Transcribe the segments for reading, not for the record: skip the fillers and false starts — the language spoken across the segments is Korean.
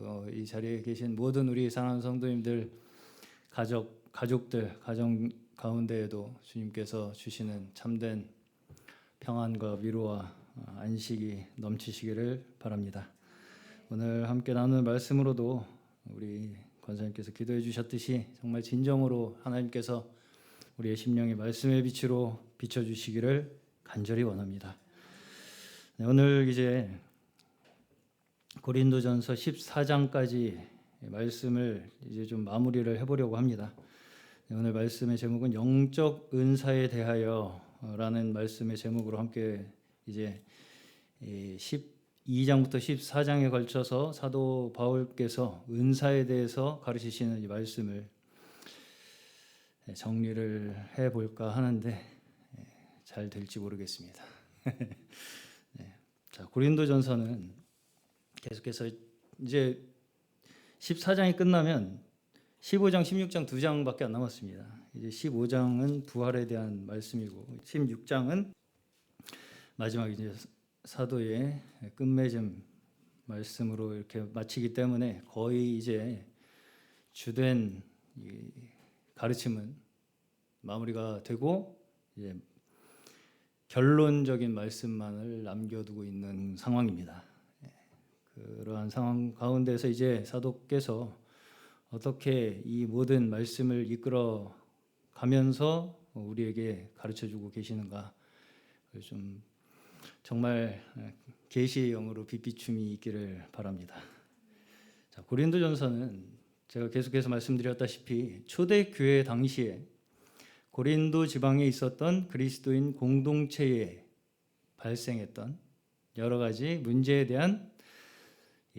또 이 자리에 계신 모든 우리 사랑하는 성도님들, 가족들, 가정 가운데에도 주님께서 주시는 참된 평안과 위로와 안식이 넘치시기를 바랍니다. 오늘 함께 나누는 말씀으로도 우리 권사님께서 기도해 주셨듯이 정말 진정으로 하나님께서 우리의 심령의 말씀의 빛으로 비춰주시기를 간절히 원합니다. 네, 오늘 이제 고린도전서 14장까지 말씀을 이제 좀 마무리를 해보려고 합니다. 네, 오늘 말씀의 제목은 영적 은사에 대하여라는 말씀의 제목으로 함께 이제 12장부터 14장에 걸쳐서 사도 바울께서 은사에 대해서 가르치시는 이 말씀을 정리를 해볼까 하는데 잘 될지 모르겠습니다. 네. 자, 고린도전서는 계속해서 이제 14장이 끝나면 15장, 16장 2장밖에 안 남았습니다. 이제 15장은 부활에 대한 말씀이고 16장은 마지막 이제 사도의 끝맺음 말씀으로 이렇게 마치기 때문에 거의 이제 주된 가르침은 마무리가 되고 이제 결론적인 말씀만을 남겨두고 있는 상황입니다. 그러한 상황 가운데서 이제 사도께서 어떻게 이 모든 말씀을 이끌어 가면서 우리에게 가르쳐주고 계시는가, 좀 정말 계시의 영으로 빛비춤이 있기를 바랍니다. 자, 고린도전서는 제가 계속해서 말씀드렸다시피 초대교회 당시에 고린도 지방에 있었던 그리스도인 공동체에 발생했던 여러 가지 문제에 대한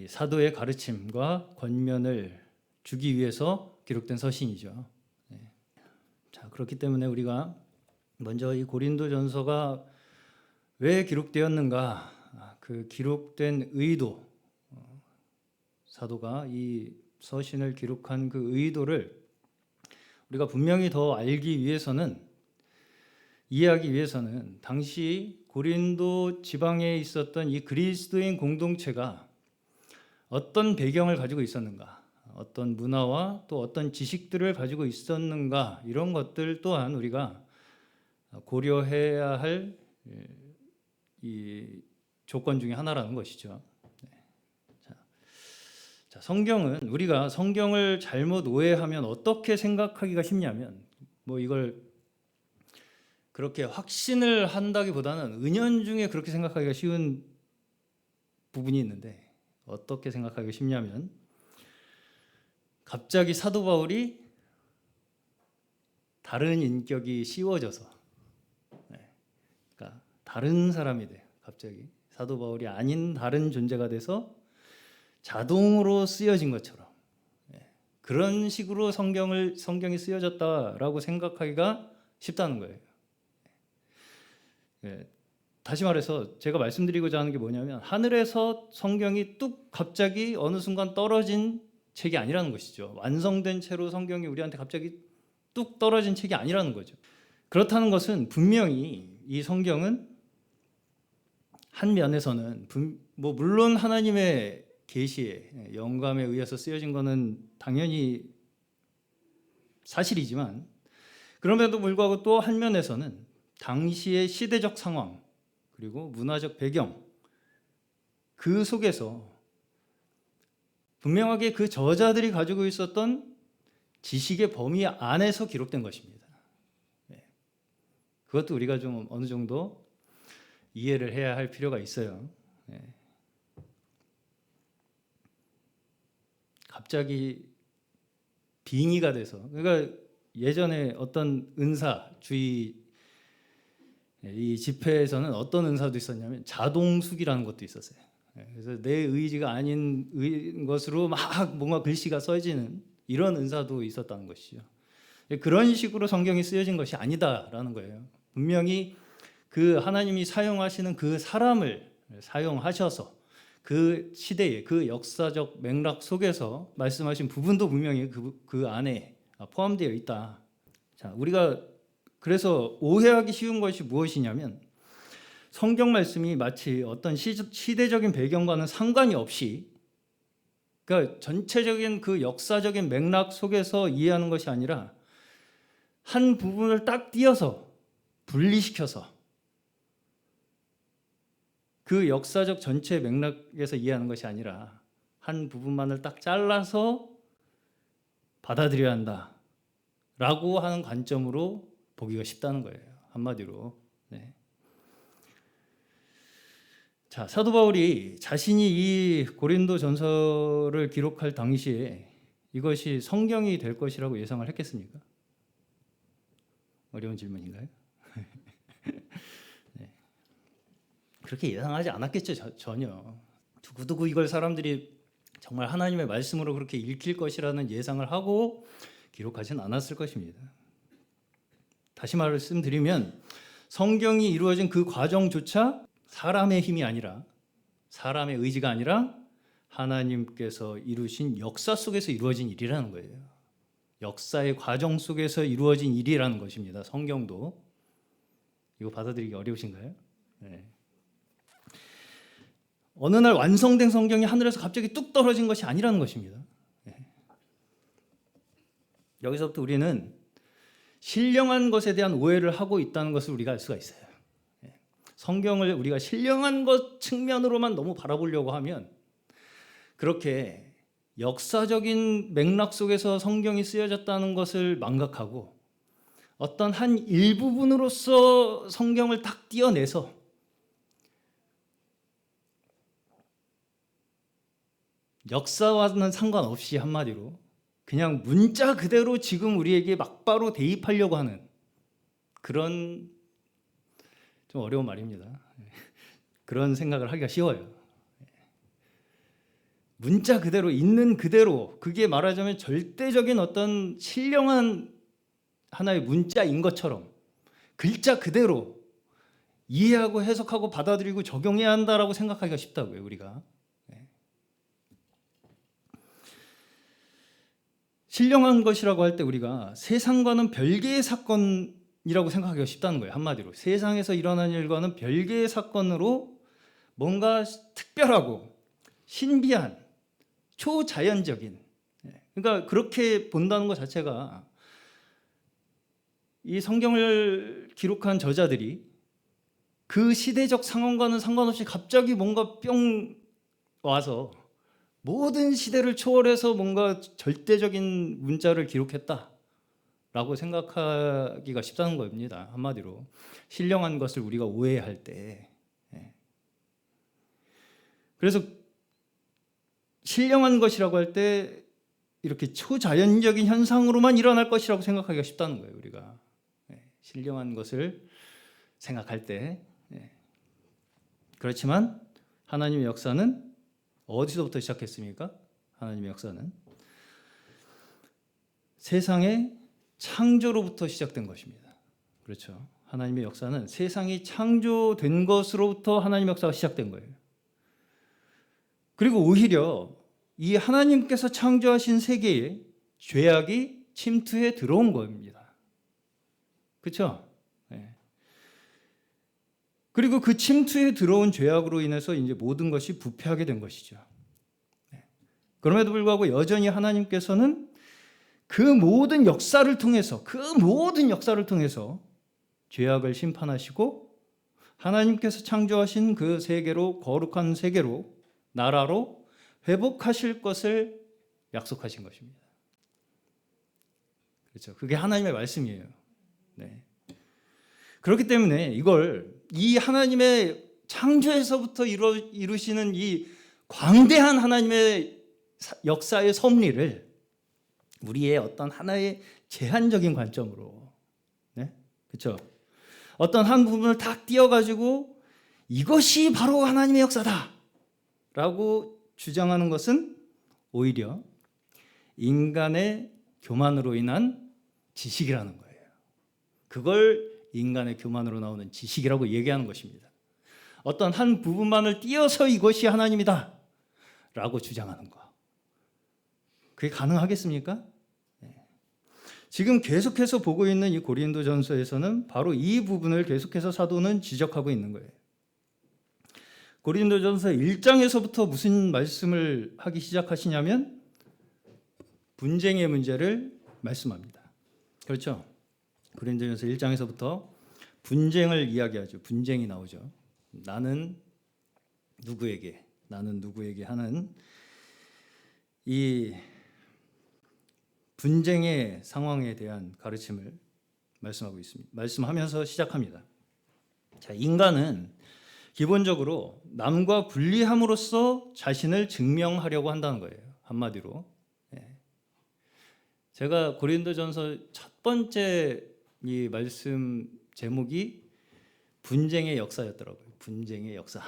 사도의 가르침과 권면을 주기 위해서 기록된 서신이죠. 자, 그렇기 때문에 우리가 먼저 이 고린도전서가 왜 기록되었는가, 그 기록된 의도, 사도가 이 서신을 기록한 그 의도를 우리가 분명히 더 알기 위해서는, 이해하기 위해서는 당시 고린도 지방에 있었던 이 그리스도인 공동체가 어떤 배경을 가지고 있었는가, 어떤 문화와 또 어떤 지식들을 가지고 있었는가, 이런 것들 또한 우리가 고려해야 할 이 조건 중에 하나라는 것이죠. 자, 성경은, 우리가 성경을 잘못 오해하면 어떻게 생각하기가 쉽냐면, 뭐 이걸 그렇게 확신을 한다기보다는 은연중에 그렇게 생각하기가 쉬운 부분이 있는데, 어떻게 생각하기가 쉽냐면 갑자기 사도 바울이 다른 인격이 씌워져서, 그러니까 다른 사람이 돼. 갑자기 사도 바울이 아닌 다른 존재가 돼서 자동으로 쓰여진 것처럼, 그런 식으로 성경이 쓰여졌다라고 생각하기가 쉽다는 거예요. 다시 말해서 제가 말씀드리고자 하는 게 뭐냐면, 하늘에서 성경이 뚝 갑자기 어느 순간 떨어진 책이 아니라는 것이죠. 완성된 채로 성경이 우리한테 갑자기 뚝 떨어진 책이 아니라는 거죠. 그렇다는 것은 분명히 이 성경은 한 면에서는 물론 하나님의 계시에 영감에 의해서 쓰여진 것은 당연히 사실이지만, 그럼에도 불구하고 또 한 면에서는 당시의 시대적 상황 그리고 문화적 배경, 그 속에서 분명하게 그 저자들이 가지고 있었던 지식의 범위 안에서 기록된 것입니다. 그것도 우리가 좀 어느 정도 이해를 해야 할 필요가 있어요. 갑자기 빙의가 돼서, 그러니까 예전에 어떤 은사주의 이 집회에서는 어떤 은사도 있었냐면 자동숙이라는 것도 있었어요. 그래서 내 의지가 아닌 것으로 막 뭔가 글씨가 써지는 이런 은사도 있었다는 것이죠. 그런 식으로 성경이 쓰여진 것이 아니다라는 거예요. 분명히 그 하나님이 사용하시는 그 사람을 사용하셔서 그 시대의 그 역사적 맥락 속에서 말씀하신 부분도 분명히 그 안에 포함되어 있다. 자, 우리가 그래서 오해하기 쉬운 것이 무엇이냐면, 성경 말씀이 마치 어떤 시대적인 배경과는 상관이 없이 그러니까 전체적인 그 역사적인 맥락 속에서 이해하는 것이 아니라 한 부분을 딱 띄어서 분리시켜서 그 역사적 전체 맥락에서 이해하는 것이 아니라 한 부분만을 딱 잘라서 받아들여야 한다라고 하는 관점으로 보기가 쉽다는 거예요. 한마디로. 네. 자, 사도 바울이 자신이 이 고린도 전서를 기록할 당시에 이것이 성경이 될 것이라고 예상을 했겠습니까? 어려운 질문인가요? 네. 그렇게 예상하지 않았겠죠, 전혀. 두고두고 이걸 사람들이 정말 하나님의 말씀으로 그렇게 읽힐 것이라는 예상을 하고 기록하진 않았을 것입니다. 다시 말씀드리면 성경이 이루어진 그 과정조차 사람의 힘이 아니라, 사람의 의지가 아니라 하나님께서 이루신 역사 속에서 이루어진 일이라는 거예요. 역사의 과정 속에서 이루어진 일이라는 것입니다. 성경도. 이거 받아들이기 어려우신가요? 네. 어느 날 완성된 성경이 하늘에서 갑자기 뚝 떨어진 것이 아니라는 것입니다. 네. 여기서부터 우리는 신령한 것에 대한 오해를 하고 있다는 것을 우리가 알 수가 있어요. 네. 성경을 우리가 신령한 것 측면으로만 너무 바라보려고 하면 그렇게 역사적인 맥락 속에서 성경이 쓰여졌다는 것을 망각하고 어떤 한 일부분으로서 성경을 딱 띄어내서 역사와는 상관없이 한마디로 그냥 문자 그대로 지금 우리에게 막바로 대입하려고 하는 그런 좀 어려운 말입니다. 그런 생각을 하기가 쉬워요. 문자 그대로 있는 그대로 그게 말하자면 절대적인 어떤 신령한 하나의 문자인 것처럼 글자 그대로 이해하고 해석하고 받아들이고 적용해야 한다라고 생각하기가 쉽다고요, 우리가. 신령한 것이라고 할 때 우리가 세상과는 별개의 사건이라고 생각하기가 쉽다는 거예요. 한마디로 세상에서 일어난 일과는 별개의 사건으로 뭔가 특별하고 신비한 초자연적인, 그러니까 그렇게 본다는 것 자체가 이 성경을 기록한 저자들이 그 시대적 상황과는 상관없이 갑자기 뭔가 뿅 와서 모든 시대를 초월해서 뭔가 절대적인 문자를 기록했다라고 생각하기가 쉽다는 겁니다. 한마디로 신령한 것을 우리가 오해할 때. 그래서 신령한 것이라고 할 때 이렇게 초자연적인 현상으로만 일어날 것이라고 생각하기가 쉽다는 거예요, 우리가. 신령한 것을 생각할 때. 그렇지만 하나님의 역사는 어디서부터 시작했습니까? 하나님의 역사는 세상의 창조로부터 시작된 것입니다. 그렇죠. 하나님의 역사는 세상이 창조된 것으로부터 하나님의 역사가 시작된 거예요. 그리고 오히려 이 하나님께서 창조하신 세계에 죄악이 침투해 들어온 겁니다. 그렇죠? 네. 그리고 그 침투에 들어온 죄악으로 인해서 이제 모든 것이 부패하게 된 것이죠. 네. 그럼에도 불구하고 여전히 하나님께서는 그 모든 역사를 통해서 죄악을 심판하시고 하나님께서 창조하신 그 세계로, 거룩한 세계로, 나라로 회복하실 것을 약속하신 것입니다. 그렇죠. 그게 하나님의 말씀이에요. 네. 그렇기 때문에 이 하나님의 창조에서부터 이루시는 이 광대한 하나님의 역사의 섭리를 우리의 어떤 하나의 제한적인 관점으로, 그렇죠? 어떤 한 부분을 딱 띄어가지고 이것이 바로 하나님의 역사다라고 주장하는 것은 오히려 인간의 교만으로 인한 지식이라는 거예요. 그걸 인간의 교만으로 나오는 지식이라고 얘기하는 것입니다. 어떤 한 부분만을 띄어서 이것이 하나님이다 라고 주장하는 거. 그게 가능하겠습니까? 지금 계속해서 보고 있는 이 고린도전서에서는 바로 이 부분을 계속해서 사도는 지적하고 있는 거예요. 고린도전서 1장에서부터 무슨 말씀을 하기 시작하시냐면 분쟁의 문제를 말씀합니다. 그렇죠? 고린도전서 1장에서부터 분쟁을 이야기하죠. 분쟁이 나오죠. 나는 누구에게 하는 이 분쟁의 상황에 대한 가르침을 말씀하고 있습니다. 말씀하면서 시작합니다. 자, 인간은 기본적으로 남과 분리함으로써 자신을 증명하려고 한다는 거예요. 한마디로. 제가 고린도전서 첫 번째 이 말씀 제목이 분쟁의 역사였더라고요. 분쟁의 역사.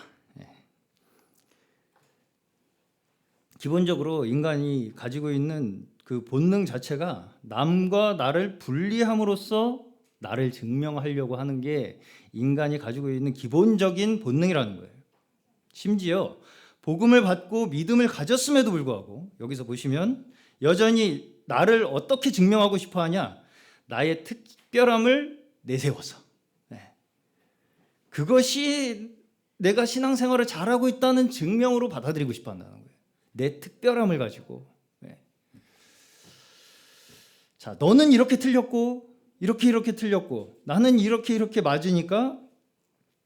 기본적으로 인간이 가지고 있는 그 본능 자체가 남과 나를 분리함으로써 나를 증명하려고 하는 게 인간이 가지고 있는 기본적인 본능이라는 거예요. 심지어 복음을 받고 믿음을 가졌음에도 불구하고 여기서 보시면 여전히 나를 어떻게 증명하고 싶어 하냐? 나의 특별함을 내세워서. 그것이 내가 신앙생활을 잘하고 있다는 증명으로 받아들이고 싶어 한다는 거예요. 내 특별함을 가지고. 자, 너는 이렇게 틀렸고 이렇게 틀렸고 나는 이렇게 맞으니까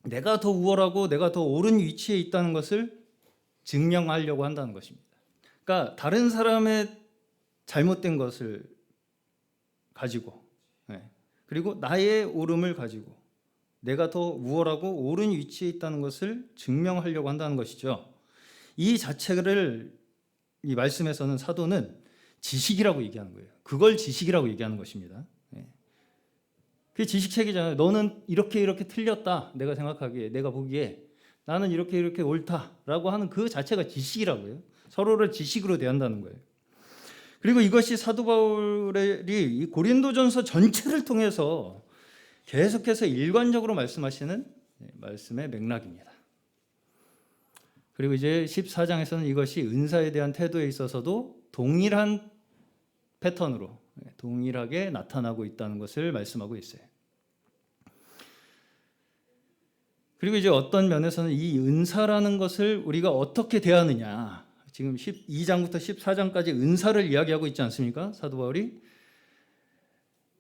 내가 더 우월하고 내가 더 옳은 위치에 있다는 것을 증명하려고 한다는 것입니다. 그러니까 다른 사람의 잘못된 것을 가지고 그리고 나의 옳음을 가지고 내가 더 우월하고 옳은 위치에 있다는 것을 증명하려고 한다는 것이죠. 이 자체를 이 말씀에서는 사도는 지식이라고 얘기하는 거예요. 그걸 지식이라고 얘기하는 것입니다. 그게 지식책이잖아요. 너는 이렇게 틀렸다. 내가 생각하기에, 내가 보기에 나는 이렇게 옳다라고 하는 그 자체가 지식이라고요. 서로를 지식으로 대한다는 거예요. 그리고 이것이 사도 바울이 이 고린도전서 전체를 통해서 계속해서 일관적으로 말씀하시는 말씀의 맥락입니다. 그리고 이제 14장에서는 이것이 은사에 대한 태도에 있어서도 동일한 패턴으로 동일하게 나타나고 있다는 것을 말씀하고 있어요. 그리고 이제 어떤 면에서는 이 은사라는 것을 우리가 어떻게 대하느냐, 지금 12장부터 14장까지 은사를 이야기하고 있지 않습니까? 사도 바울이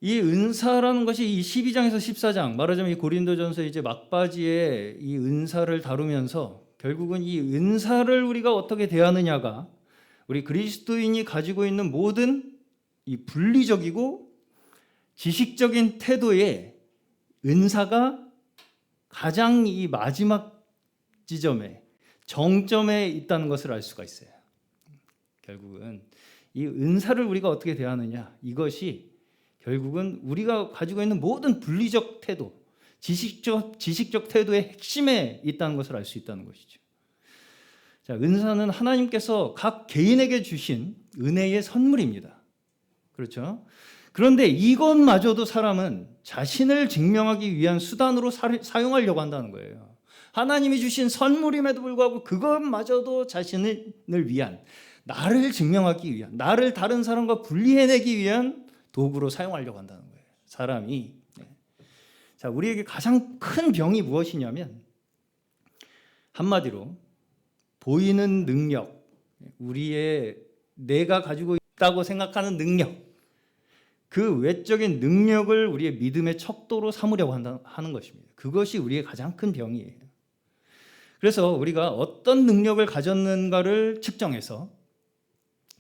이 은사라는 것이 이 12장에서 14장, 말하자면 이 고린도전서 이제 막바지에 이 은사를 다루면서 결국은 이 은사를 우리가 어떻게 대하느냐가 우리 그리스도인이 가지고 있는 모든 이 분리적이고 지식적인 태도의 은사가 가장 이 마지막 지점에 정점에 있다는 것을 알 수가 있어요. 결국은 이 은사를 우리가 어떻게 대하느냐, 이것이 결국은 우리가 가지고 있는 모든 분리적 태도, 지식적 태도의 핵심에 있다는 것을 알 수 있다는 것이죠. 자, 은사는 하나님께서 각 개인에게 주신 은혜의 선물입니다. 그렇죠? 그런데 이것마저도 사람은 자신을 증명하기 위한 수단으로 사용하려고 한다는 거예요. 하나님이 주신 선물임에도 불구하고 그것마저도 자신을 위한, 나를 증명하기 위한, 나를 다른 사람과 분리해내기 위한 도구로 사용하려고 한다는 거예요. 사람이. 자, 우리에게 가장 큰 병이 무엇이냐면 한마디로 보이는 능력, 우리의 내가 가지고 있다고 생각하는 능력, 그 외적인 능력을 우리의 믿음의 척도로 삼으려고 하는 것입니다. 그것이 우리의 가장 큰 병이에요. 그래서 우리가 어떤 능력을 가졌는가를 측정해서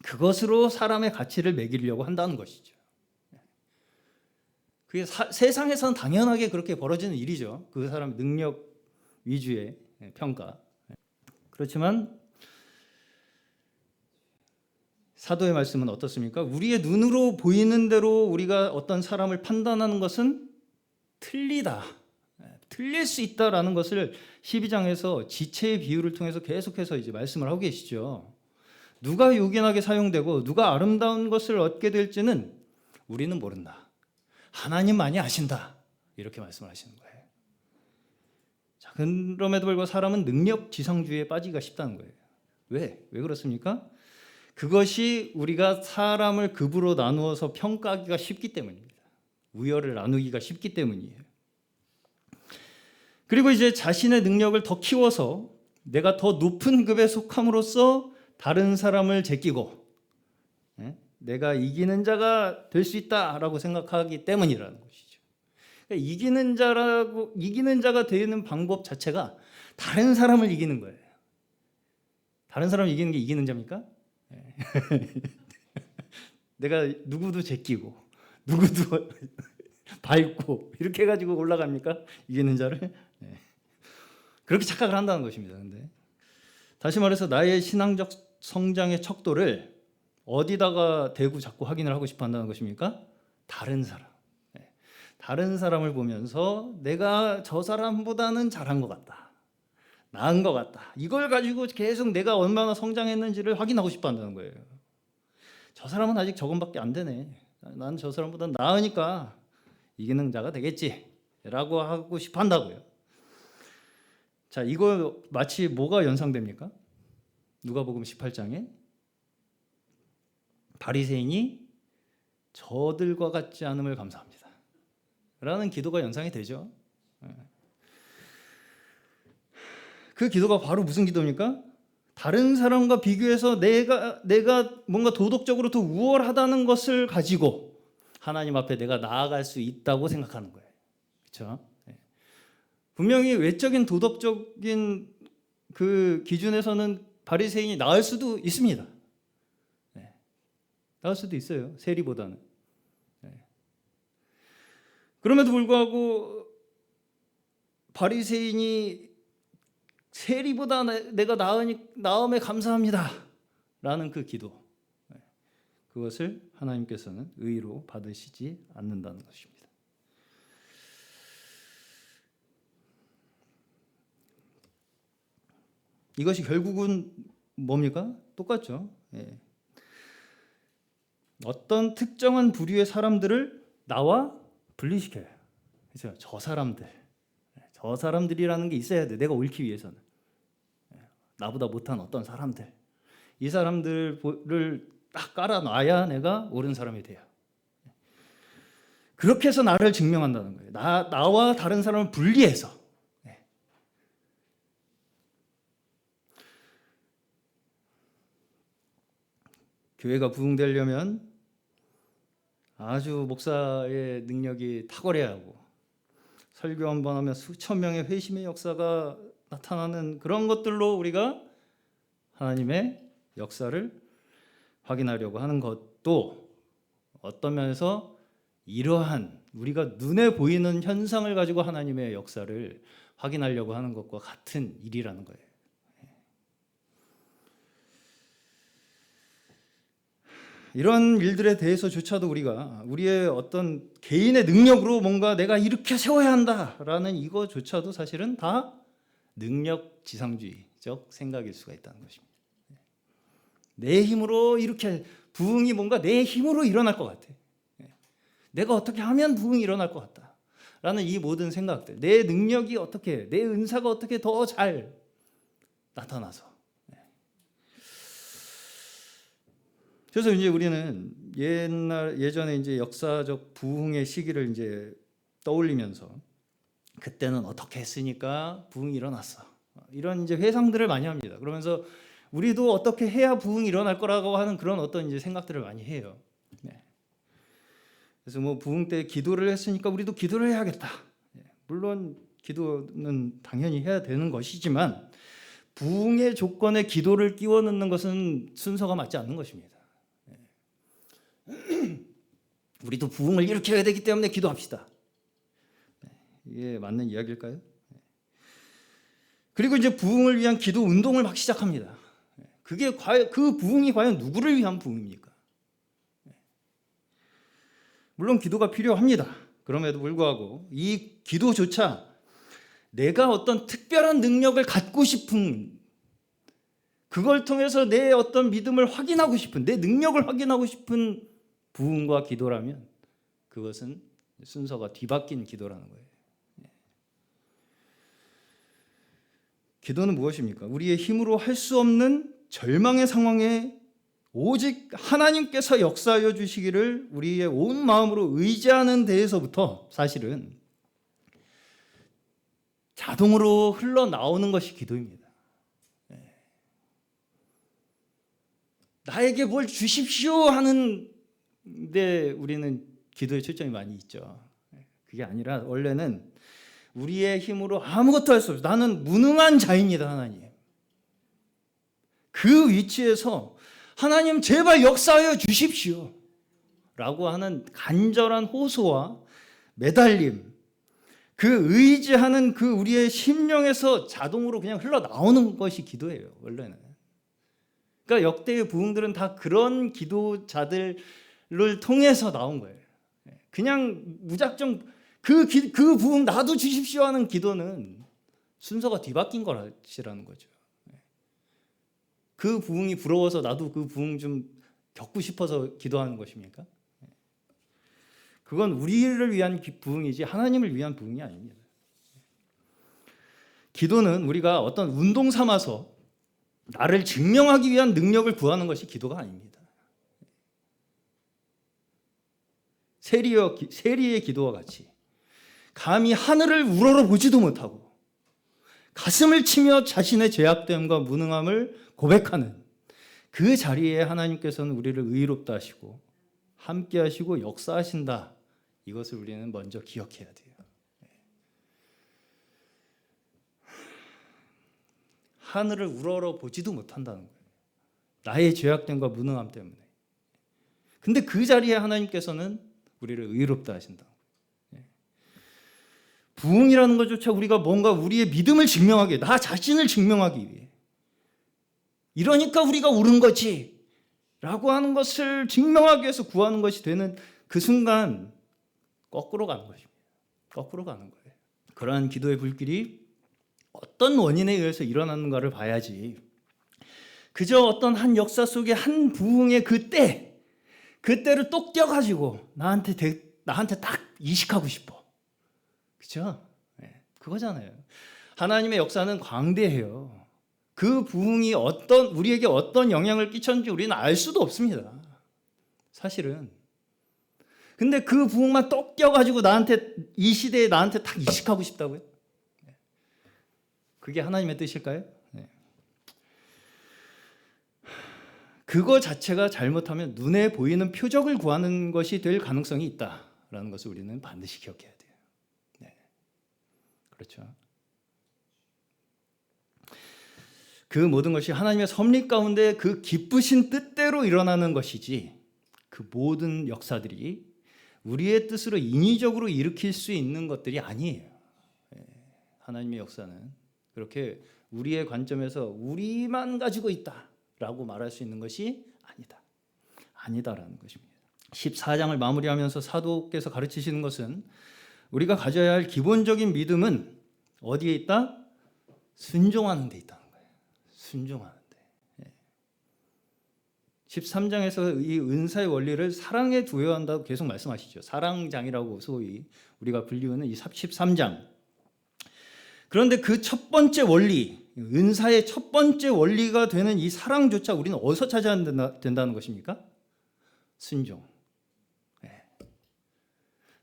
그것으로 사람의 가치를 매기려고 한다는 것이죠. 그게 세상에서는 당연하게 그렇게 벌어지는 일이죠. 그 사람 능력 위주의 평가. 그렇지만 사도의 말씀은 어떻습니까? 우리의 눈으로 보이는 대로 우리가 어떤 사람을 판단하는 것은 틀리다. 틀릴 수 있다라는 것을 12장에서 지체의 비유를 통해서 계속해서 이제 말씀을 하고 계시죠. 누가 요긴하게 사용되고 누가 아름다운 것을 얻게 될지는 우리는 모른다. 하나님만이 아신다. 이렇게 말씀을 하시는 거예요. 자, 그럼에도 불구하고 사람은 능력 지상주의에 빠지기가 쉽다는 거예요. 왜 그렇습니까? 그것이 우리가 사람을 급으로 나누어서 평가하기가 쉽기 때문입니다. 우열을 나누기가 쉽기 때문이에요. 그리고 이제 자신의 능력을 더 키워서 내가 더 높은 급에 속함으로써 다른 사람을 제끼고 내가 이기는 자가 될 수 있다라고 생각하기 때문이라는 것이죠. 그러니까 이기는 자가 되는 방법 자체가 다른 사람을 이기는 거예요. 다른 사람을 이기는 게 이기는 자입니까? 내가 누구도 제끼고 누구도 밟고 이렇게 해가지고 올라갑니까? 이기는 자를? 그렇게 착각을 한다는 것입니다. 근데 다시 말해서 나의 신앙적 성장의 척도를 어디다가 대고 자꾸 확인을 하고 싶어 한다는 것입니까? 다른 사람. 다른 사람을 보면서 내가 저 사람보다는 잘한 것 같다. 나은 것 같다. 이걸 가지고 계속 내가 얼마나 성장했는지를 확인하고 싶어 한다는 거예요. 저 사람은 아직 저건밖에 안 되네. 나는 저 사람보다 나으니까 이기는 자가 되겠지. 라고 하고 싶어 한다고요. 자, 이거 마치 뭐가 연상됩니까? 누가복음 18장에 바리새인이 저들과 같지 않음을 감사합니다. 라는 기도가 연상이 되죠. 그 기도가 바로 무슨 기도입니까? 다른 사람과 비교해서 내가 뭔가 도덕적으로 더 우월하다는 것을 가지고 하나님 앞에 내가 나아갈 수 있다고 생각하는 거예요. 그렇죠? 분명히 외적인 도덕적인 그 기준에서는 바리새인이 나을 수도 있습니다. 나을 수도 있어요. 세리보다는. 그럼에도 불구하고 바리새인이 세리보다 내가 나음에 감사합니다 라는 그 기도, 그것을 하나님께서는 의로 받으시지 않는다는 것입니다. 이것이 결국은 뭡니까? 똑같죠. 어떤 특정한 부류의 사람들을 나와 분리시켜요. 그렇죠? 저 사람들이라는 게 있어야 돼. 내가 옳기 위해서는. 나보다 못한 어떤 사람들. 이 사람들을 딱 깔아놔야 내가 옳은 사람이 돼요. 그렇게 해서 나를 증명한다는 거예요. 나와 다른 사람을 분리해서. 교회가 부흥되려면 아주 목사의 능력이 탁월해야 하고 설교 한번 하면 수천 명의 회심의 역사가 나타나는 그런 것들로 우리가 하나님의 역사를 확인하려고 하는 것도 어떤 면에서 이러한 우리가 눈에 보이는 현상을 가지고 하나님의 역사를 확인하려고 하는 것과 같은 일이라는 거예요. 이런 일들에 대해서조차도 우리가 우리의 어떤 개인의 능력으로 뭔가 내가 이렇게 세워야 한다라는 이거조차도 사실은 다 능력 지상주의적 생각일 수가 있다는 것입니다. 내 힘으로 이렇게 부흥이 뭔가 내 힘으로 일어날 것 같아. 내가 어떻게 하면 부흥이 일어날 것 같다. 라는 이 모든 생각들, 내 능력이 어떻게, 내 은사가 어떻게 더 잘 나타나서. 그래서 이제 우리는 예전에 이제 역사적 부흥의 시기를 이제 떠올리면서 그때는 어떻게 했으니까 부흥이 일어났어. 이런 이제 회상들을 많이 합니다. 그러면서 우리도 어떻게 해야 부흥이 일어날 거라고 하는 그런 어떤 이제 생각들을 많이 해요. 그래서 뭐 부흥 때 기도를 했으니까 우리도 기도를 해야겠다. 물론 기도는 당연히 해야 되는 것이지만 부흥의 조건에 기도를 끼워 넣는 것은 순서가 맞지 않는 것입니다. 우리도 부흥을 이렇게 해야 되기 때문에 기도합시다. 이게 맞는 이야기일까요? 그리고 이제 부흥을 위한 기도 운동을 막 시작합니다. 그게 과연 그 부흥이 과연 누구를 위한 부흥입니까? 물론 기도가 필요합니다. 그럼에도 불구하고 이 기도조차 내가 어떤 특별한 능력을 갖고 싶은, 그걸 통해서 내 어떤 믿음을 확인하고 싶은, 내 능력을 확인하고 싶은 부흥과 기도라면 그것은 순서가 뒤바뀐 기도라는 거예요. 기도는 무엇입니까? 우리의 힘으로 할 수 없는 절망의 상황에 오직 하나님께서 역사하여 주시기를 우리의 온 마음으로 의지하는 데에서부터 사실은 자동으로 흘러나오는 것이 기도입니다. 나에게 뭘 주십시오 하는데 우리는 기도에 초점이 많이 있죠. 그게 아니라 원래는 우리의 힘으로 아무것도 할 수 없어요. 나는 무능한 자입니다, 하나님. 그 위치에서 하나님 제발 역사하여 주십시오 라고 하는 간절한 호소와 매달림, 그 의지하는 그 우리의 심령에서 자동으로 그냥 흘러나오는 것이 기도예요, 원래는. 그러니까 역대의 부흥들은 다 그런 기도자들을 통해서 나온 거예요. 그냥 무작정 그 부흥 나도 주십시오 하는 기도는 순서가 뒤바뀐 것이라는 거죠. 그 부흥이 부러워서 나도 그 부흥 좀 겪고 싶어서 기도하는 것입니까? 그건 우리를 위한 부흥이지 하나님을 위한 부흥이 아닙니다. 기도는 우리가 어떤 운동 삼아서 나를 증명하기 위한 능력을 구하는 것이 기도가 아닙니다. 세리의 기도와 같이 감히 하늘을 우러러 보지도 못하고 가슴을 치며 자신의 죄악됨과 무능함을 고백하는 그 자리에 하나님께서는 우리를 의롭다 하시고 함께 하시고 역사하신다. 이것을 우리는 먼저 기억해야 돼요. 하늘을 우러러 보지도 못한다는 거예요. 나의 죄악됨과 무능함 때문에. 근데 그 자리에 하나님께서는 우리를 의롭다 하신다. 부흥이라는 것조차 우리가 뭔가 우리의 믿음을 증명하기, 나 자신을 증명하기 위해. 이러니까 우리가 옳은 거지 라고 하는 것을 증명하기 위해서 구하는 것이 되는 그 순간 거꾸로 가는 것입니다. 거꾸로 가는 거예요. 그러한 기도의 불길이 어떤 원인에 의해서 일어나는가를 봐야지, 그저 어떤 한 역사 속의 한 부흥의 그때를 똑 떼어가지고 나한테 딱 이식하고 싶어. 그렇죠? 네, 그거잖아요. 하나님의 역사는 광대해요. 그 부흥이 우리에게 어떤 영향을 끼쳤는지 우리는 알 수도 없습니다, 사실은. 근데 그 부흥만 똑 떼어가지고 이 시대에 나한테 딱 이식하고 싶다고요? 그게 하나님의 뜻일까요? 네. 그거 자체가 잘못하면 눈에 보이는 표적을 구하는 것이 될 가능성이 있다라는 것을 우리는 반드시 기억해야 돼요. 네. 그렇죠. 그 모든 것이 하나님의 섭리 가운데 그 기쁘신 뜻대로 일어나는 것이지, 그 모든 역사들이 우리의 뜻으로 인위적으로 일으킬 수 있는 것들이 아니에요. 하나님의 역사는 그렇게 우리의 관점에서 우리만 가지고 있다라고 말할 수 있는 것이 아니다라는 것입니다. 14장을 마무리하면서 사도께서 가르치시는 것은 우리가 가져야 할 기본적인 믿음은 어디에 있다? 순종하는 데 있다는 거예요. 순종하는 데. 13장에서 이 은사의 원리를 사랑에 두어야 한다고 계속 말씀하시죠. 사랑장이라고 소위 우리가 불리우는 이 13장. 그런데 그 첫 번째 원리, 은사의 첫 번째 원리가 되는 이 사랑조차 우리는 어디서 찾아야 된다는 것입니까? 순종.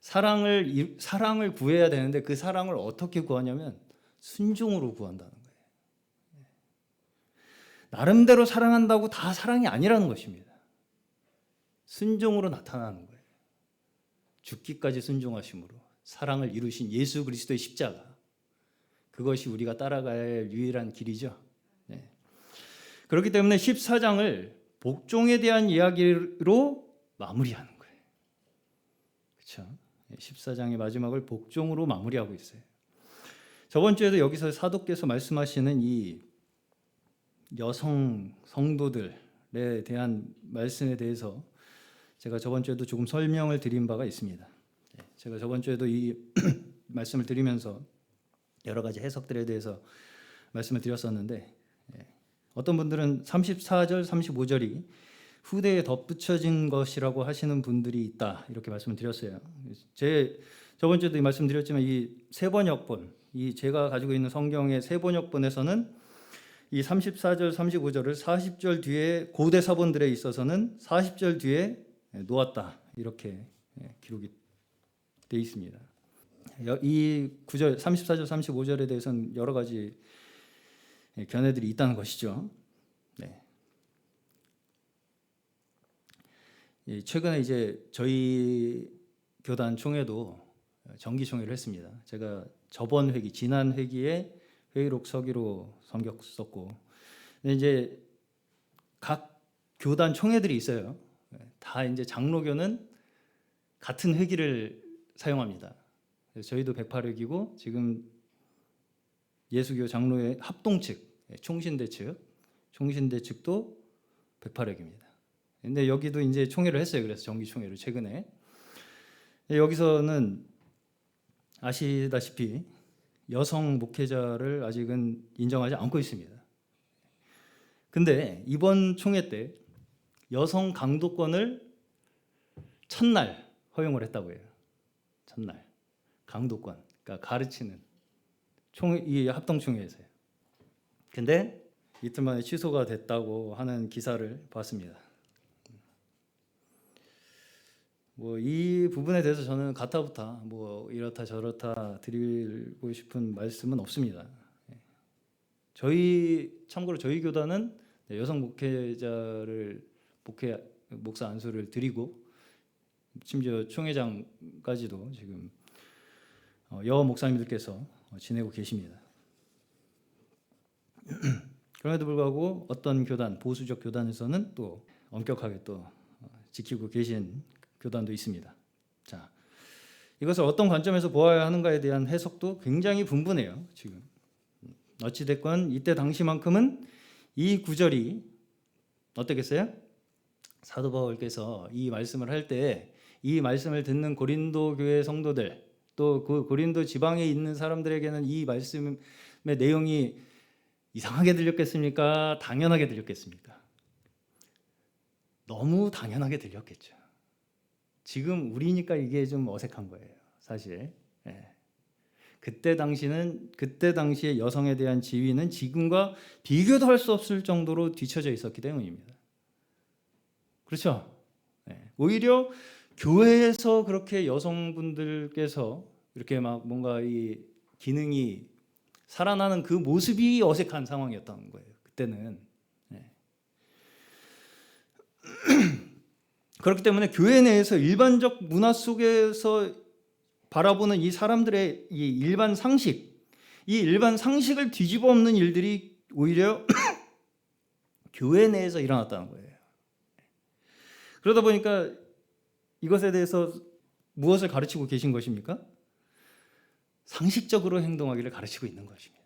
사랑을 구해야 되는데 그 사랑을 어떻게 구하냐면 순종으로 구한다는 거예요. 나름대로 사랑한다고 다 사랑이 아니라는 것입니다. 순종으로 나타나는 거예요. 죽기까지 순종하심으로 사랑을 이루신 예수 그리스도의 십자가, 그것이 우리가 따라가야 할 유일한 길이죠. 네. 그렇기 때문에 14장을 복종에 대한 이야기로 마무리하는 거예요. 그렇죠? 14장의 마지막을 복종으로 마무리하고 있어요. 저번 주에도 여기서 사도께서 말씀하시는 이 여성 성도들에 대한 말씀에 대해서 제가 저번 주에도 조금 설명을 드린 바가 있습니다. 제가 저번 주에도 이 말씀을 드리면서 여러 가지 해석들에 대해서 말씀을 드렸었는데, 어떤 분들은 34절, 35절이 후대에 덧붙여진 것이라고 하시는 분들이 있다, 이렇게 말씀을 드렸어요. 저번 주에도 이 말씀 드렸지만 이 세번역본, 제가 가지고 있는 성경의 세번역본에서는 이 34절, 35절을 40절 뒤에 고대 사본들에 있어서는 40절 뒤에 놓았다, 이렇게 기록이 되어 있습니다. 이 구절 34절, 35절에 대해서는 여러 가지 견해들이 있다는 것이죠. 네. 최근에 이제 저희 교단 총회도 정기 총회를 했습니다. 제가 저번 회기, 지난 회기에 회의록 서기로 섬겼었고, 근데 이제 각 교단 총회들이 있어요. 다 이제 장로교는 같은 회기를 사용합니다. 그래서 저희도 108회기고 지금 예수교 장로회 합동 측, 총신대 측도 108회기입니다. 근데 여기도 이제 총회를 했어요. 그래서 정기 총회를 최근에. 여기서는 아시다시피 여성 목회자를 아직은 인정하지 않고 있습니다. 근데 이번 총회 때 여성 강도권을 첫날 허용을 했다고 해요. 첫날 강도권, 그러니까 가르치는 이 합동총회에서요. 근데 이틀 만에 취소가 됐다고 하는 기사를 봤습니다. 뭐 이 부분에 대해서 저는 가타부타 뭐 이렇다 저렇다 드리고 싶은 말씀은 없습니다. 참고로 저희 교단은 여성 목회자를 목사 안수를 드리고 심지어 총회장까지도 지금 여 목사님들께서 지내고 계십니다. 그럼에도 불구하고 어떤 교단, 보수적 교단에서는 또 엄격하게 또 지키고 계신 교단도 있습니다. 자, 이것을 어떤 관점에서 보아야 하는가에 대한 해석도 굉장히 분분해요. 지금 어찌됐건 이때 당시만큼은 이 구절이 어떻겠어요? 사도 바울께서 이 말씀을 할 때 이 말씀을 듣는 고린도 교회 성도들 또 그 고린도 지방에 있는 사람들에게는 이 말씀의 내용이 이상하게 들렸겠습니까? 당연하게 들렸겠습니까? 너무 당연하게 들렸겠죠. 지금 우리니까 이게 좀 어색한 거예요, 사실. 그때 당시에 여성에 대한 지위는 지금과 비교도 할 수 없을 정도로 뒤처져 있었기 때문입니다. 그렇죠? 오히려 교회에서 그렇게 여성분들께서 이렇게 막 뭔가 이 기능이 살아나는 그 모습이 어색한 상황이었던 거예요. 그때는. 그렇기 때문에 교회 내에서 일반적 문화 속에서 바라보는 이 사람들의 이 일반 상식을 뒤집어 엎는 일들이 오히려 교회 내에서 일어났다는 거예요. 그러다 보니까 이것에 대해서 무엇을 가르치고 계신 것입니까? 상식적으로 행동하기를 가르치고 있는 것입니다.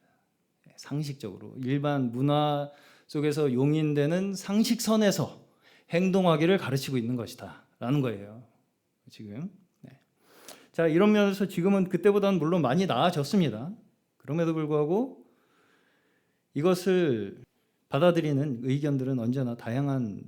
상식적으로 일반 문화 속에서 용인되는 상식선에서 행동하기를 가르치고 있는 것이다 라는 거예요. 지금. 자, 이런 면에서 지금은 그때보다는 물론 많이 나아졌습니다. 그럼에도 불구하고 이것을 받아들이는 의견들은 언제나 다양한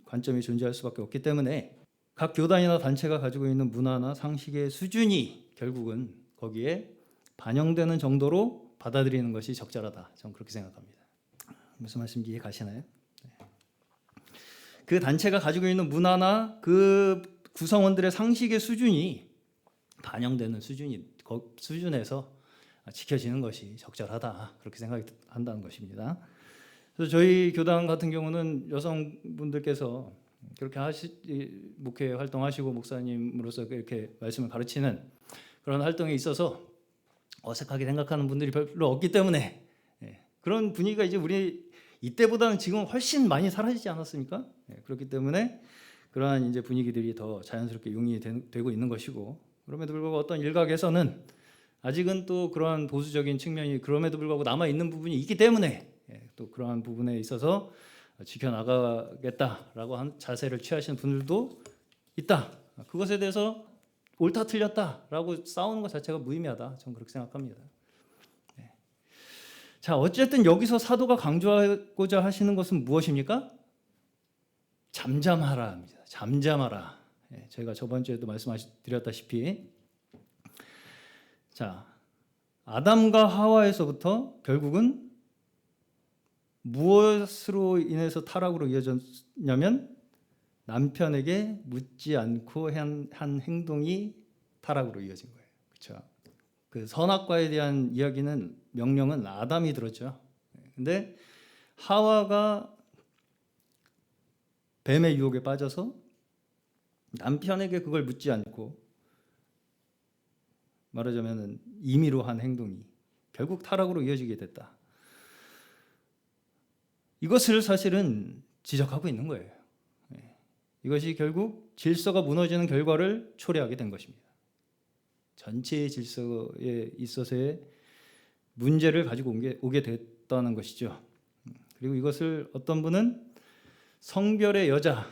관점이 존재할 수밖에 없기 때문에 각 교단이나 단체가 가지고 있는 문화나 상식의 수준이 결국은 거기에 반영되는 정도로 받아들이는 것이 적절하다. 저는 그렇게 생각합니다. 무슨 말씀인지 이해 가시나요? 그 단체가 가지고 있는 문화나 그 구성원들의 상식의 수준이 반영되는 수준에서 지켜지는 것이 적절하다. 그렇게 생각한다는 것입니다. 그래서 저희 교단 같은 경우는 여성분들께서 그렇게 목회 활동하시고 목사님으로서 이렇게 말씀을 가르치는 그런 활동에 있어서 어색하게 생각하는 분들이 별로 없기 때문에 그런 분위기가 이제 우리 이때보다는 지금 훨씬 많이 사라지지 않았습니까? 그렇기 때문에 그러한 이제 분위기들이 더 자연스럽게 용인이 되고 있는 것이고 그럼에도 불구하고 어떤 일각에서는 아직은 또 그러한 보수적인 측면이 그럼에도 불구하고 남아 있는 부분이 있기 때문에 또 그러한 부분에 있어서 지켜나가겠다라고 한 자세를 취하시는 분들도 있다. 그것에 대해서 옳다 틀렸다라고 싸우는 것 자체가 무의미하다. 저는 그렇게 생각합니다. 자, 어쨌든 여기서 사도가 강조하고자 하시는 것은 무엇입니까? 잠잠하라 합니다. 잠잠하라. 제가 저번 주에도 말씀드렸다시피 자, 아담과 하와에서부터 결국은 무엇으로 인해서 타락으로 이어졌냐면 남편에게 묻지 않고 한 행동이 타락으로 이어진 거예요. 그렇죠? 그 선악과에 대한 이야기는 명령은 아담이 들었죠. 근데 하와가 뱀의 유혹에 빠져서 남편에게 그걸 묻지 않고 말하자면 임의로 한 행동이 결국 타락으로 이어지게 됐다. 이것을 사실은 지적하고 있는 거예요. 이것이 결국 질서가 무너지는 결과를 초래하게 된 것입니다. 전체의 질서에 있어서의 문제를 가지고 오게 됐다는 것이죠. 그리고 이것을 어떤 분은 성별의 여자,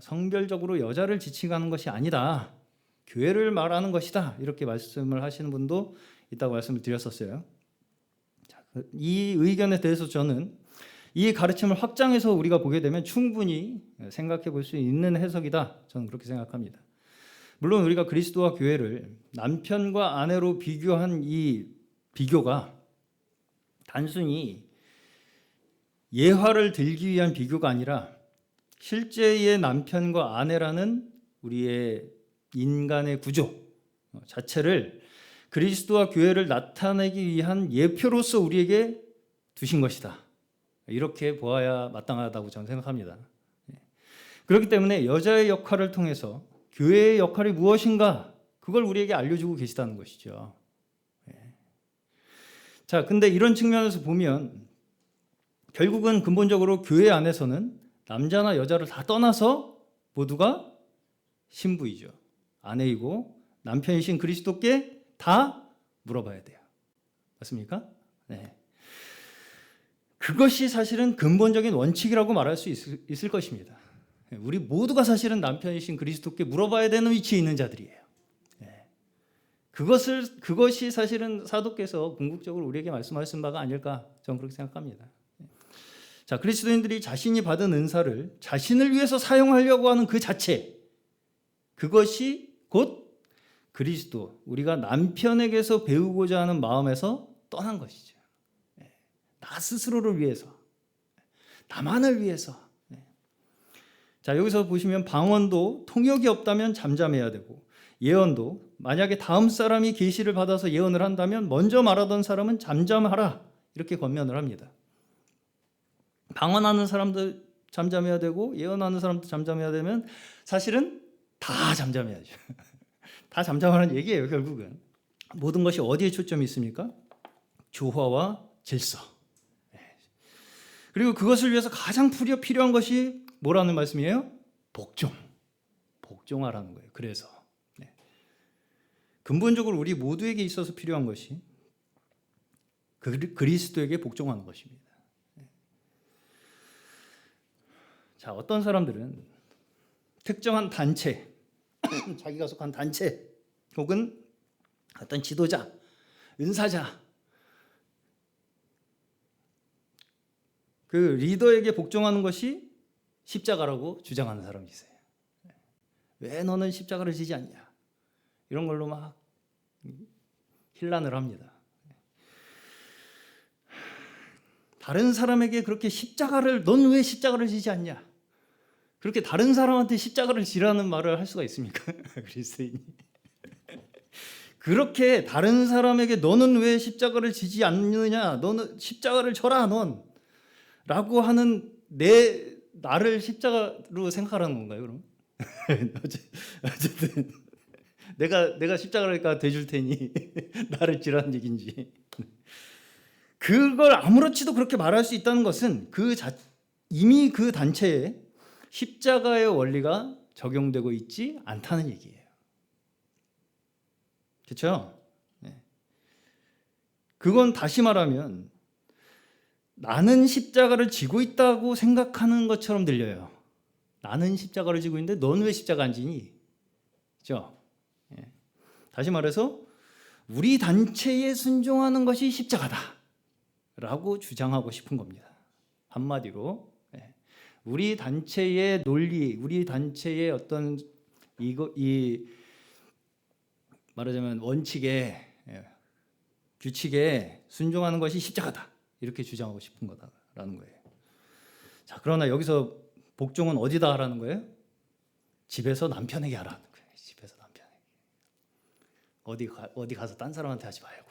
성별적으로 여자를 지칭하는 것이 아니다, 교회를 말하는 것이다, 이렇게 말씀을 하시는 분도 있다고 말씀을 드렸었어요. 이 의견에 대해서 저는 이 가르침을 확장해서 우리가 보게 되면 충분히 생각해 볼 수 있는 해석이다, 저는 그렇게 생각합니다. 물론 우리가 그리스도와 교회를 남편과 아내로 비교한 이 비교가 단순히 예화를 들기 위한 비교가 아니라 실제의 남편과 아내라는 우리의 인간의 구조 자체를 그리스도와 교회를 나타내기 위한 예표로서 우리에게 두신 것이다, 이렇게 보아야 마땅하다고 저는 생각합니다. 그렇기 때문에 여자의 역할을 통해서 교회의 역할이 무엇인가, 그걸 우리에게 알려주고 계시다는 것이죠. 자, 근데 이런 측면에서 보면 결국은 근본적으로 교회 안에서는 남자나 여자를 다 떠나서 모두가 신부이죠. 아내이고 남편이신 그리스도께 다 물어봐야 돼요. 맞습니까? 네. 그것이 사실은 근본적인 원칙이라고 말할 수 있을 것입니다. 우리 모두가 사실은 남편이신 그리스도께 물어봐야 되는 위치에 있는 자들이에요. 그것이 사실은 사도께서 궁극적으로 우리에게 말씀하신 바가 아닐까, 저는 그렇게 생각합니다. 자, 그리스도인들이 자신이 받은 은사를 자신을 위해서 사용하려고 하는 그 자체, 그것이 곧 그리스도, 우리가 남편에게서 배우고자 하는 마음에서 떠난 것이죠. 나 스스로를 위해서, 나만을 위해서. 자, 여기서 보시면 방언도 통역이 없다면 잠잠해야 되고, 예언도 만약에 다음 사람이 계시를 받아서 예언을 한다면 먼저 말하던 사람은 잠잠하라, 이렇게 권면을 합니다. 방언하는 사람도 잠잠해야 되고 예언하는 사람도 잠잠해야 되면 사실은 다 잠잠해야죠. 다 잠잠하는 얘기예요. 결국은 모든 것이 어디에 초점이 있습니까? 조화와 질서. 그리고 그것을 위해서 가장 필요한 것이 뭐라는 말씀이에요? 복종하라는 거예요. 그래서 근본적으로 우리 모두에게 있어서 필요한 것이 그리스도에게 복종하는 것입니다. 자, 어떤 사람들은 특정한 단체, 자기가 속한 단체 혹은 어떤 지도자, 은사자, 그 리더에게 복종하는 것이 십자가라고 주장하는 사람이 있어요. 왜 너는 십자가를 지지 않냐, 이런 걸로 막 힐난을 합니다. 다른 사람에게 그렇게 넌 왜 십자가를 지지 않냐, 그렇게 다른 사람한테 십자가를 지라는 말을 할 수가 있습니까? 그리스도인이 그렇게 다른 사람에게 너는 왜 십자가를 지지 않느냐, 너는 십자가를 져라 넌, 라고 하는 나를 십자가로 생각하라는 건가요, 그럼? 어쨌든 내가 십자가니까 대줄 테니 나를 지라는 얘기인지, 그걸 아무렇지도 그렇게 말할 수 있다는 것은 이미 그 단체에 십자가의 원리가 적용되고 있지 않다는 얘기예요. 그렇죠? 그건 다시 말하면 나는 십자가를 지고 있다고 생각하는 것처럼 들려요. 나는 십자가를 지고 있는데 넌 왜 십자가 안 지니? 그렇죠? 다시 말해서 우리 단체에 순종하는 것이 십자가다 라고 주장하고 싶은 겁니다. 한마디로 우리 단체의 논리, 우리 단체의 어떤 말하자면 원칙에, 규칙에 순종하는 것이 십자가다, 이렇게 주장하고 싶은 거다라는 거예요. 자, 그러나 여기서 복종은 어디다 하라는 거예요? 집에서 남편에게 하라는 거예요. 집에서 남편에게. 어디 가서 딴 사람한테 하지 말고.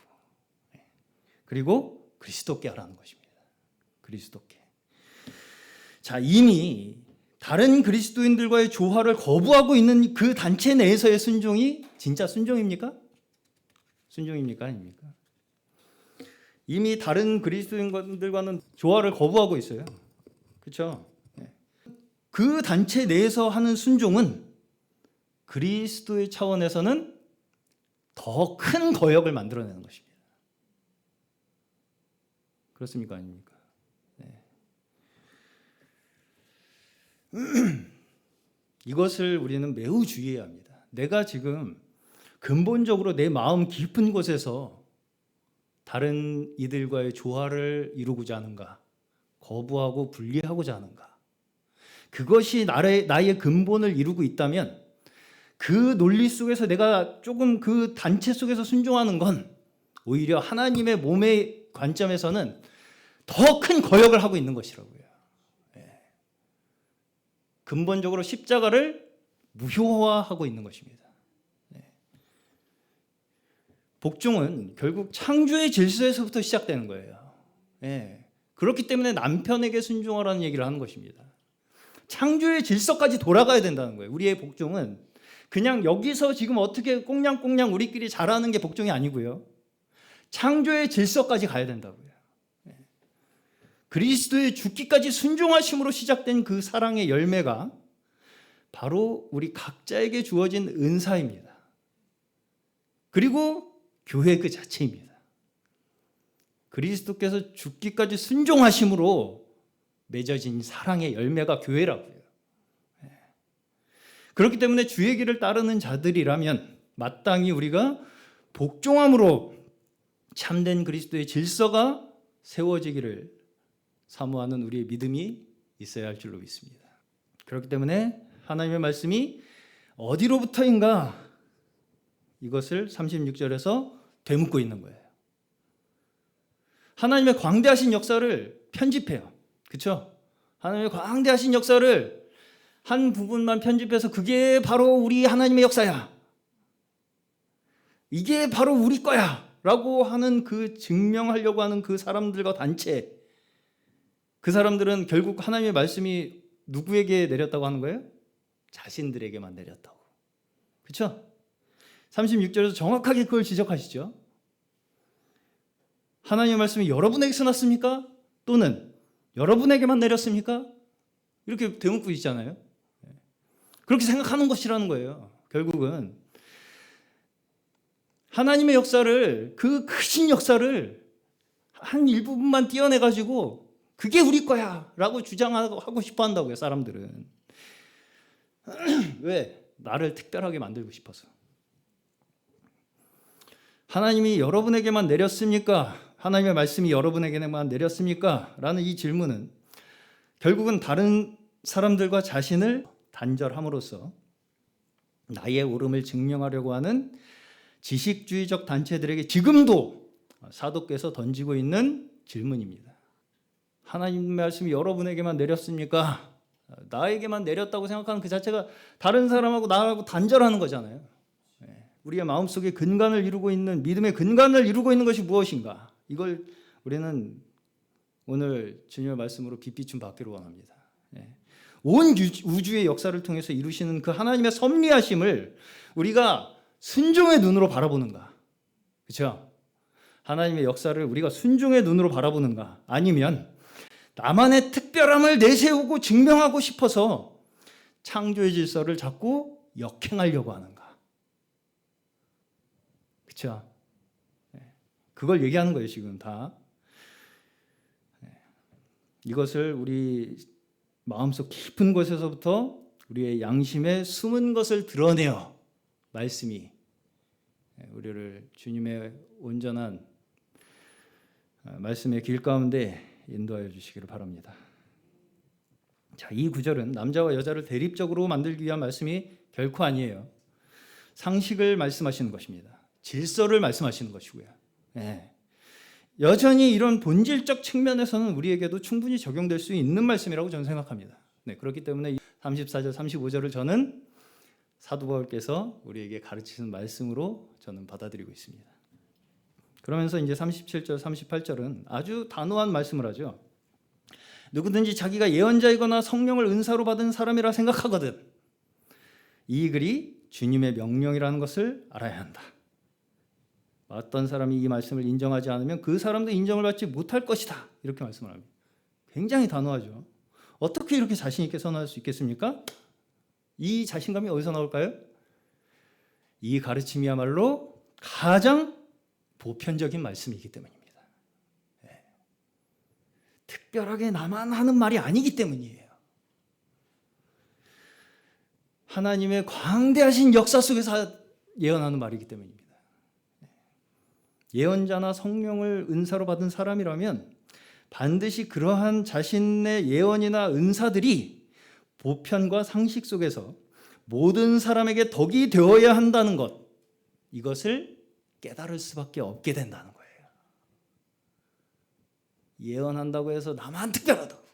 그리고 그리스도께 하라는 것입니다. 그리스도께. 자, 이미 다른 그리스도인들과의 조화를 거부하고 있는 그 단체 내에서의 순종이 진짜 순종입니까? 순종입니까? 아닙니까? 이미 다른 그리스도인들과는 조화를 거부하고 있어요. 그렇죠? 그 단체 내에서 하는 순종은 그리스도의 차원에서는 더 큰 거역을 만들어내는 것입니다. 그렇습니까? 아닙니까? 이것을 우리는 매우 주의해야 합니다. 내가 지금 근본적으로 내 마음 깊은 곳에서 다른 이들과의 조화를 이루고자 하는가, 거부하고 분리하고자 하는가, 그것이 나의 근본을 이루고 있다면 그 논리 속에서 내가 조금 그 단체 속에서 순종하는 건 오히려 하나님의 몸의 관점에서는 더 큰 거역을 하고 있는 것이라고요. 근본적으로 십자가를 무효화하고 있는 것입니다. 복종은 결국 창조의 질서에서부터 시작되는 거예요. 그렇기 때문에 남편에게 순종하라는 얘기를 하는 것입니다. 창조의 질서까지 돌아가야 된다는 거예요. 우리의 복종은 그냥 여기서 지금 어떻게 꽁냥꽁냥 우리끼리 잘하는 게 복종이 아니고요. 창조의 질서까지 가야 된다고요. 그리스도의 죽기까지 순종하심으로 시작된 그 사랑의 열매가 바로 우리 각자에게 주어진 은사입니다. 그리고 교회 그 자체입니다. 그리스도께서 죽기까지 순종하심으로 맺어진 사랑의 열매가 교회라고요. 그렇기 때문에 주의 길을 따르는 자들이라면 마땅히 우리가 복종함으로 참된 그리스도의 질서가 세워지기를 사모하는 우리의 믿음이 있어야 할 줄로 믿습니다. 그렇기 때문에 하나님의 말씀이 어디로부터인가 이것을 36절에서 되묻고 있는 거예요. 하나님의 광대하신 역사를 편집해요. 그렇죠? 하나님의 광대하신 역사를 한 부분만 편집해서 그게 바로 우리 하나님의 역사야. 이게 바로 우리 거야. 라고 하는 그 증명하려고 하는 그 사람들과 단체, 그 사람들은 결국 하나님의 말씀이 누구에게 내렸다고 하는 거예요? 자신들에게만 내렸다고. 그렇죠? 36절에서 정확하게 그걸 지적하시죠. 하나님의 말씀이 여러분에게 써놨습니까? 또는 여러분에게만 내렸습니까? 이렇게 되묻고 있잖아요. 그렇게 생각하는 것이라는 거예요. 결국은 하나님의 역사를, 그 크신 역사를 한 일부분만 띄어내가지고 그게 우리 거야 라고 주장하고 싶어 한다고요. 사람들은. 왜? 나를 특별하게 만들고 싶어서. 하나님이 여러분에게만 내렸습니까? 하나님의 말씀이 여러분에게만 내렸습니까? 라는 이 질문은 결국은 다른 사람들과 자신을 단절함으로써 나의 옳음을 증명하려고 하는 지식주의적 단체들에게 지금도 사도께서 던지고 있는 질문입니다. 하나님 말씀이 여러분에게만 내렸습니까? 나에게만 내렸다고 생각하는 그 자체가 다른 사람하고 나하고 단절하는 거잖아요. 우리의 마음속에 근간을 이루고 있는, 믿음의 근간을 이루고 있는 것이 무엇인가? 이걸 우리는 오늘 주님의 말씀으로 빛비춤 받기를 원합니다. 온 우주의 역사를 통해서 이루시는 그 하나님의 섭리하심을 우리가 순종의 눈으로 바라보는가? 그렇죠? 하나님의 역사를 우리가 순종의 눈으로 바라보는가? 아니면 나만의 특별함을 내세우고 증명하고 싶어서 창조의 질서를 자꾸 역행하려고 하는가? 그렇죠? 그걸 얘기하는 거예요, 지금 다. 이것을 우리 마음속 깊은 곳에서부터 우리의 양심에 숨은 것을 드러내어 말씀이 우리를 주님의 온전한 말씀의 길 가운데 인도하여 주시기를 바랍니다. 자, 이 구절은 남자와 여자를 대립적으로 만들기 위한 말씀이 결코 아니에요. 상식을 말씀하시는 것입니다. 질서를 말씀하시는 것이고요. 여전히 이런 본질적 측면에서는 우리에게도 충분히 적용될 수 있는 말씀이라고 저는 생각합니다. 그렇기 때문에 34절, 35절을 저는 사도 바울께서 우리에게 가르치는 말씀으로 저는 받아들이고 있습니다. 그러면서 이제 37절, 38절은 아주 단호한 말씀을 하죠. 누구든지 자기가 예언자이거나 성령을 은사로 받은 사람이라 생각하거든 이 글이 주님의 명령이라는 것을 알아야 한다. 어떤 사람이 이 말씀을 인정하지 않으면 그 사람도 인정을 받지 못할 것이다. 이렇게 말씀을 합니다. 굉장히 단호하죠. 어떻게 이렇게 자신 있게 선언할 수 있겠습니까? 이 자신감이 어디서 나올까요? 이 가르침이야말로 가장 보편적인 말씀이기 때문입니다. 특별하게 나만 하는 말이 아니기 때문이에요. 하나님의 광대하신 역사 속에서 예언하는 말이기 때문입니다. 예언자나 성령을 은사로 받은 사람이라면 반드시 그러한 자신의 예언이나 은사들이 보편과 상식 속에서 모든 사람에게 덕이 되어야 한다는 것, 이것을 깨달을 수밖에 없게 된다는 거예요. 예언한다고 해서 나만 특별하다고.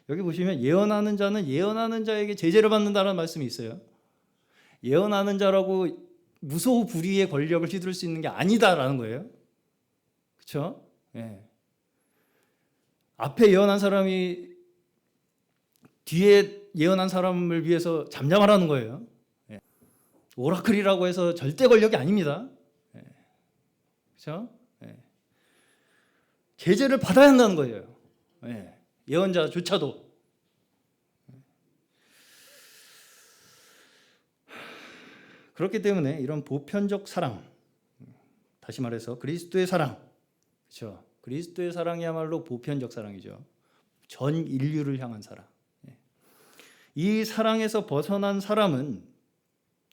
여기 보시면 예언하는 자는 예언하는 자에게 제재를 받는다는 말씀이 있어요. 예언하는 자라고 무소불위의 권력을 휘두를 수 있는 게 아니다라는 거예요. 그렇죠? 예. 앞에 예언한 사람이 뒤에 예언한 사람을 위해서 잠잠하라는 거예요. 예. 오라클이라고 해서 절대 권력이 아닙니다. 예. 그렇죠? 예. 제재를 받아야 한다는 거예요. 예. 예언자조차도. 그렇기 때문에 이런 보편적 사랑, 다시 말해서 그리스도의 사랑, 그렇죠? 그리스도의 사랑이야말로 보편적 사랑이죠. 전 인류를 향한 사랑. 이 사랑에서 벗어난 사람은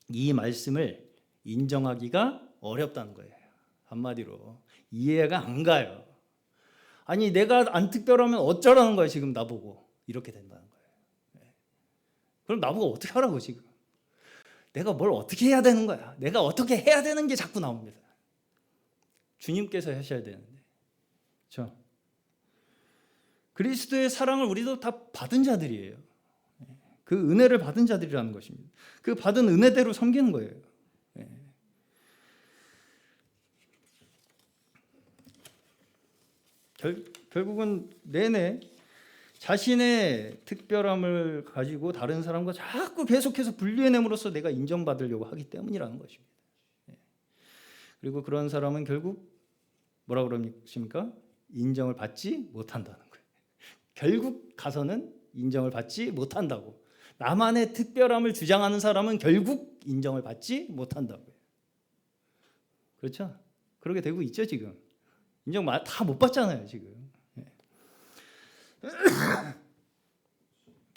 이 말씀을 인정하기가 어렵다는 거예요. 한마디로 이해가 안 가요. 아니 내가 안 특별하면 어쩌라는 거야 지금 나보고. 이렇게 된다는 거예요. 그럼 나보고 어떻게 하라고 지금. 내가 뭘 어떻게 해야 되는 거야. 내가 어떻게 해야 되는 게 자꾸 나옵니다. 주님께서 하셔야 되는데. 그렇죠? 그리스도의 사랑을 우리도 다 받은 자들이에요. 그 은혜를 받은 자들이라는 것입니다. 그 받은 은혜대로 섬기는 거예요. 결국은 내내 자신의 특별함을 가지고 다른 사람과 자꾸 계속해서 분리해냄으로써 내가 인정받으려고 하기 때문이라는 것입니다. 그리고 그런 사람은 결국 뭐라고 그러십니까? 인정을 받지 못한다는 거예요. 결국 가서는 인정을 받지 못한다고. 나만의 특별함을 주장하는 사람은 결국 인정을 받지 못한다고요. 그렇죠? 그렇게 되고 있죠 지금. 인정 다 못 받잖아요 지금.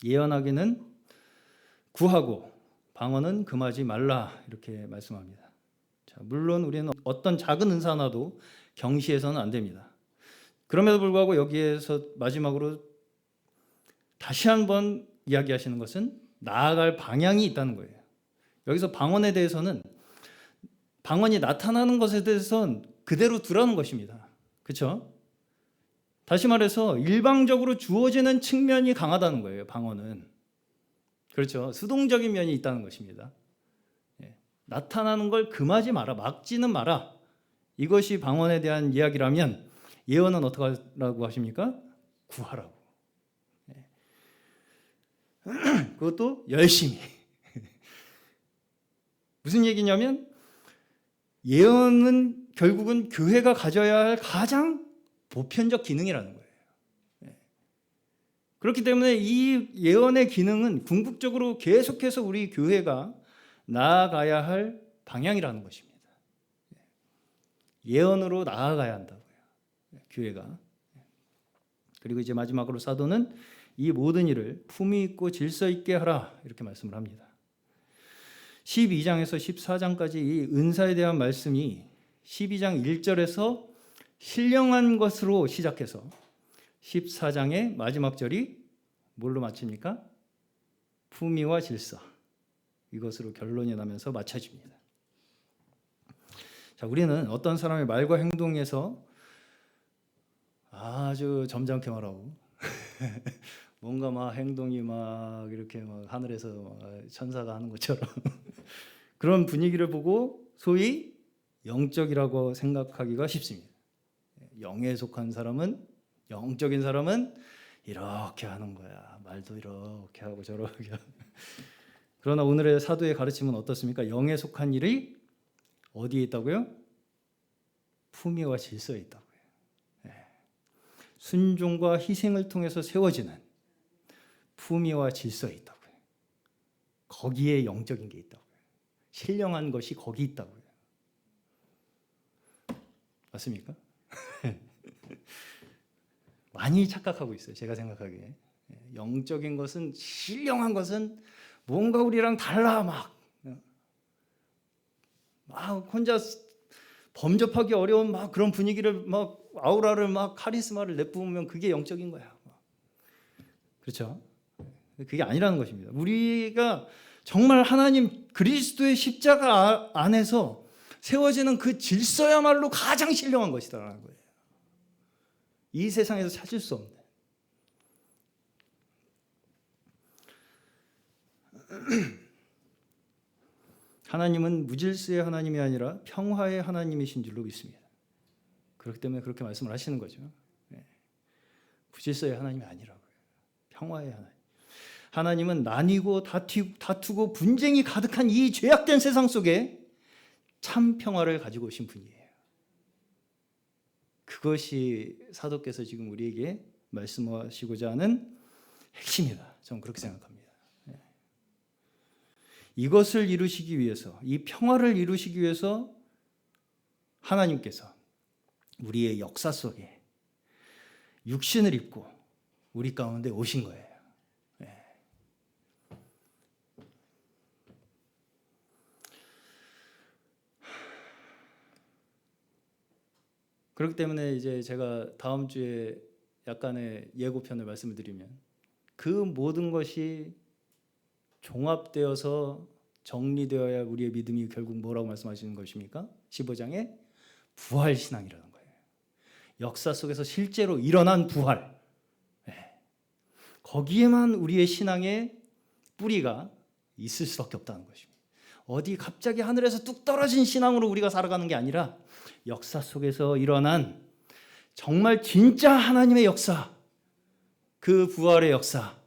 예언하기는 구하고 방언은 금하지 말라 이렇게 말씀합니다. 자, 물론 우리는 어떤 작은 은사 하나도 경시해서는 안 됩니다. 그럼에도 불구하고 여기에서 마지막으로 다시 한번 이야기하시는 것은 나아갈 방향이 있다는 거예요. 여기서 방언에 대해서는 방언이 나타나는 것에 대해서는 그대로 두라는 것입니다. 그렇죠? 다시 말해서 일방적으로 주어지는 측면이 강하다는 거예요. 방언은. 그렇죠. 수동적인 면이 있다는 것입니다. 나타나는 걸 금하지 마라. 막지는 마라. 이것이 방언에 대한 이야기라면 예언은 어떻게 하라고 하십니까? 구하라고. 그것도 열심히. 무슨 얘기냐면 예언은 결국은 교회가 가져야 할 가장 보편적 기능이라는 거예요. 그렇기 때문에 이 예언의 기능은 궁극적으로 계속해서 우리 교회가 나아가야 할 방향이라는 것입니다. 예언으로 나아가야 한다고요. 교회가. 그리고 이제 마지막으로 사도는 이 모든 일을 품위 있고 질서 있게 하라 이렇게 말씀을 합니다. 12장에서 14장까지 이 은사에 대한 말씀이 12장 1절에서 신령한 것으로 시작해서 14장의 마지막 절이 뭘로 마칩니까? 품위와 질서. 이것으로 결론이 나면서 마쳐집니다. 자, 우리는 어떤 사람의 말과 행동에서 아주 점잖게 말하고 뭔가 막 행동이 막 이렇게 막 하늘에서 막 천사가 하는 것처럼 그런 분위기를 보고 소위 영적이라고 생각하기가 쉽습니다. 영에 속한 사람은, 영적인 사람은 이렇게 하는 거야. 말도 이렇게 하고 저렇게 하고. 그러나 오늘의 사도의 가르침은 어떻습니까? 영에 속한 일이 어디에 있다고요? 품위와 질서에 있다고요. 순종과 희생을 통해서 세워지는 품위와 질서에 있다고요. 거기에 영적인 게 있다고요. 신령한 것이 거기 있다고요. 맞습니까? 많이 착각하고 있어요. 제가 생각하기에. 영적인 것은, 신령한 것은 뭔가 우리랑 달라. 막 혼자 범접하기 어려운 막 그런 분위기를 막 아우라를 막 카리스마를 내뿜으면 그게 영적인 거야. 그렇죠? 그게 아니라는 것입니다. 우리가 정말 하나님 그리스도의 십자가 안에서 세워지는 그 질서야말로 가장 신령한 것이다라는 거예요. 이 세상에서 찾을 수 없는. 하나님은 무질서의 하나님이 아니라 평화의 하나님이신 줄로 믿습니다. 그렇기 때문에 그렇게 말씀을 하시는 거죠. 무질서의 하나님이 아니라고요. 평화의 하나님. 하나님은 나뉘고 다투고 분쟁이 가득한 이 죄악된 세상 속에 참 평화를 가지고 오신 분이에요. 그것이 사도께서 지금 우리에게 말씀하시고자 하는 핵심이다. 저는 그렇게 생각합니다. 이것을 이루시기 위해서, 이 평화를 이루시기 위해서 하나님께서 우리의 역사 속에 육신을 입고 우리 가운데 오신 거예요. 그렇기 때문에 이제 제가 다음 주에 약간의 예고편을 말씀을 드리면 그 모든 것이 종합되어서 정리되어야 우리의 믿음이 결국 뭐라고 말씀하시는 것입니까? 15장에 부활신앙이라는 거예요. 역사 속에서 실제로 일어난 부활. 거기에만 우리의 신앙의 뿌리가 있을 수밖에 없다는 것입니다. 어디 갑자기 하늘에서 뚝 떨어진 신앙으로 우리가 살아가는 게 아니라 역사 속에서 일어난 정말 진짜 하나님의 역사, 그 부활의 역사,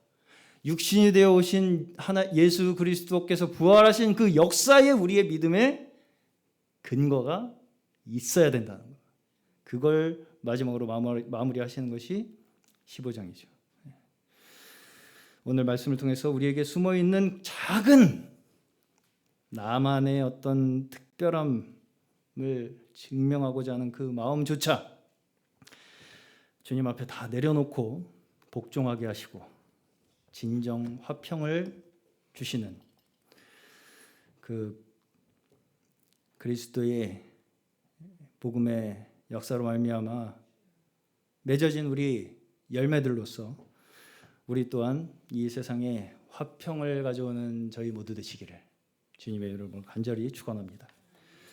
육신이 되어 오신 예수 그리스도께서 부활하신 그 역사에 우리의 믿음의 근거가 있어야 된다는 것. 그걸 마지막으로 마무리하시는 것이 15장이죠. 오늘 말씀을 통해서 우리에게 숨어있는 작은 나만의 어떤 특별함을 증명하고자 하는 그 마음조차 주님 앞에 다 내려놓고 복종하게 하시고 진정 화평을 주시는 그 그리스도의 복음의 역사로 말미암아 맺어진 우리 열매들로서 우리 또한 이 세상에 화평을 가져오는 저희 모두 되시기를 주님의 이름으로 간절히 축원합니다.